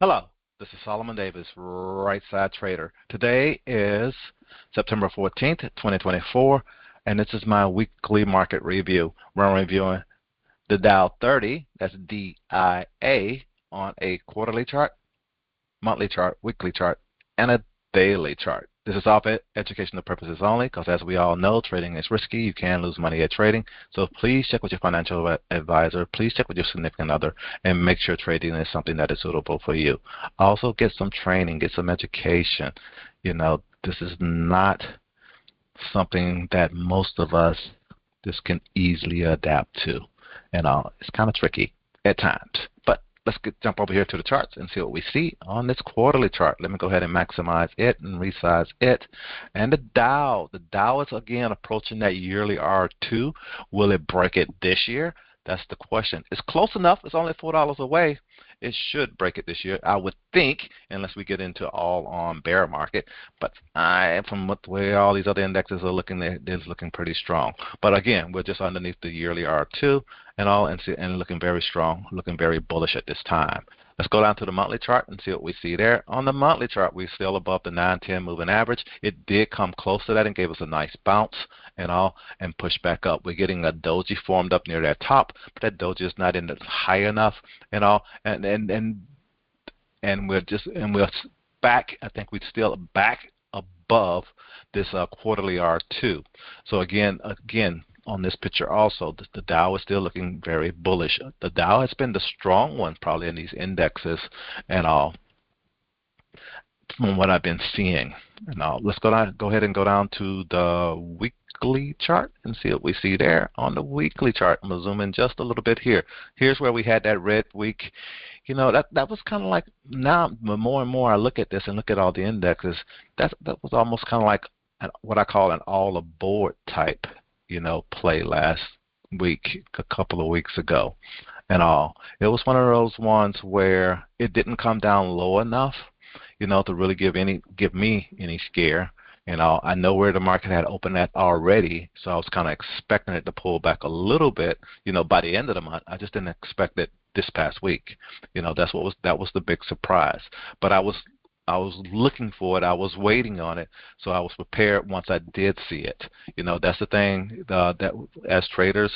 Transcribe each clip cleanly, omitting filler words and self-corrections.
Hello, this is Solomon Davis, Right Side Trader. Today is September 14th, 2024, and this is my weekly market review. We're reviewing the Dow 30, that's DIA, on a quarterly chart, monthly chart, weekly chart, and a daily chart. This is all for educational purposes only because, as we all know, trading is risky. You can lose money at trading. So please check with your financial advisor. Please check with your significant other and make sure trading is something that is suitable for you. Also, get some training, get some education. This is not something that most of us just can easily adapt to. It's kind of tricky at times. But let's jump over here to the charts and see what we see on this quarterly chart. Let me go ahead and maximize it and resize it. And the Dow is again approaching that yearly R2. Will it break it this year? That's the question. It's close enough. It's only $4 away. It should break it this year, I would think, unless we get into all on bear market. But from the way all these other indexes are looking, they're looking pretty strong. But again, we're just underneath the yearly R2 and looking very strong, looking very bullish at this time. Let's go down to the monthly chart and see what we see there. On the monthly chart, we're still above the 9-10 moving average. It did come close to that and gave us a nice bounce and push back up. We're getting a doji formed up near that top, but that doji is not in the high enough and we're back. I think we're still back above this quarterly R2. So again. On this picture also, the Dow is still looking very bullish. The Dow has been the strong one probably in these indexes from what I've been seeing. Let's go ahead and go down to the weekly chart and see what we see there. On the weekly chart, I'm going to zoom in just a little bit here. Here's where we had that red week. That was kind of like, now the more and more I look at this and look at all the indexes, that was almost kind of like what I call an all aboard type play last week, a couple of weeks ago. It was one of those ones where it didn't come down low enough, to really give me any scare. I know where the market had opened at already, so I was kind of expecting it to pull back a little bit, by the end of the month. I just didn't expect it this past week. That was the big surprise. But I was looking for it. I was waiting on it, so I was prepared once I did see it. That's the thing that as traders,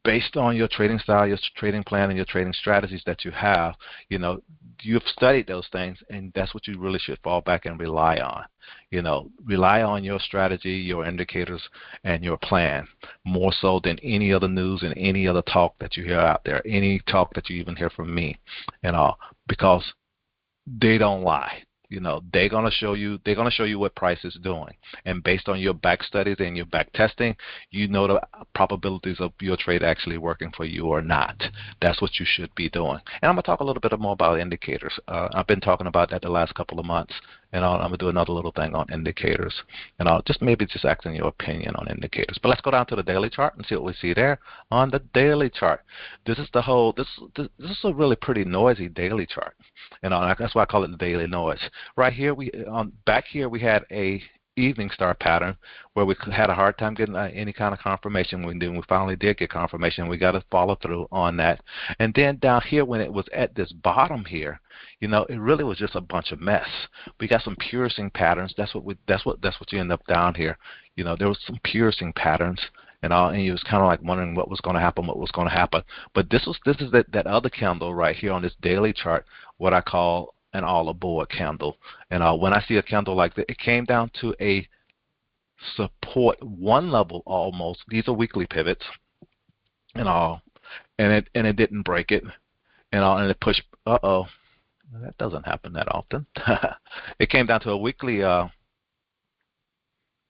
based on your trading style, your trading plan, and your trading strategies that you have, you've studied those things, and that's what you really should fall back and rely on. Rely on your strategy, your indicators, and your plan more so than any other news and any other talk that you hear out there, any talk that you even hear from me, because they don't lie. They're gonna show you what price is doing, and based on your back studies and your back testing, the probabilities of your trade actually working for you or not. That's what you should be doing. And I'm gonna talk a little bit more about indicators. I've been talking about that the last couple of months, and I'm gonna do another little thing on indicators, and I'll just asking your opinion on indicators. But let's go down to the daily chart and see what we see there. On the daily chart, this is a really pretty noisy daily chart, that's why I call it the daily noise. Right here, back here we had a evening star pattern where we had a hard time getting any kind of confirmation. We finally did get confirmation. We got to follow through on that. And then down here, when it was at this bottom here, it really was just a bunch of mess. We got some piercing patterns. That's what you end up down here. There was some piercing patterns. And you was kind of like wondering what was going to happen, But this is that other candle right here on this daily chart, what I call an all aboard candle. And when I see a candle like that, it came down to a support one level almost. These are weekly pivots, and it didn't break it, and it pushed. That doesn't happen that often. It came down to a weekly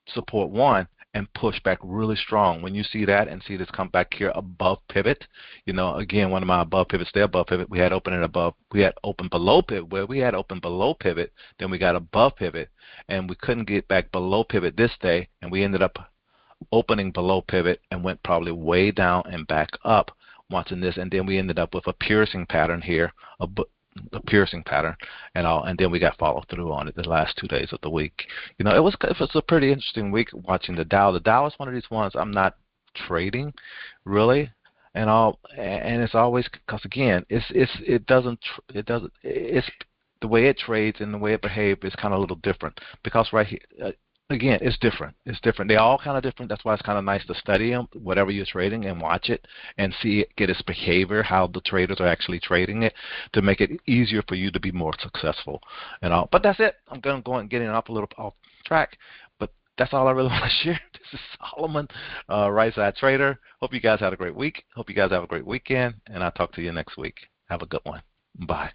support one and push back really strong. When you see that and see this come back here above pivot, again, one of my above pivots, they're above pivot. We had opened below pivot, where we had opened below pivot, then we got above pivot, and we couldn't get back below pivot this day, and we ended up opening below pivot and went probably way down and back up watching this, and then we ended up with a piercing pattern here, a piercing pattern, and then we got follow through on it the last 2 days of the week. It was a pretty interesting week watching the Dow. The Dow is one of these ones I'm not trading really. and all, and it's always because again, it's the way it trades and the way it behaves is kind of a little different because right here. Again, it's different. It's different. They're all kind of different. That's why it's kind of nice to study them, whatever you're trading, and watch it and see it, get its behavior, how the traders are actually trading it, to make it easier for you to be more successful and all. But that's it. I'm going to go and getting off a little off track, but that's all I really want to share. This is Solomon, Right Side Trader. Hope you guys had a great week. Hope you guys have a great weekend, and I'll talk to you next week. Have a good one. Bye.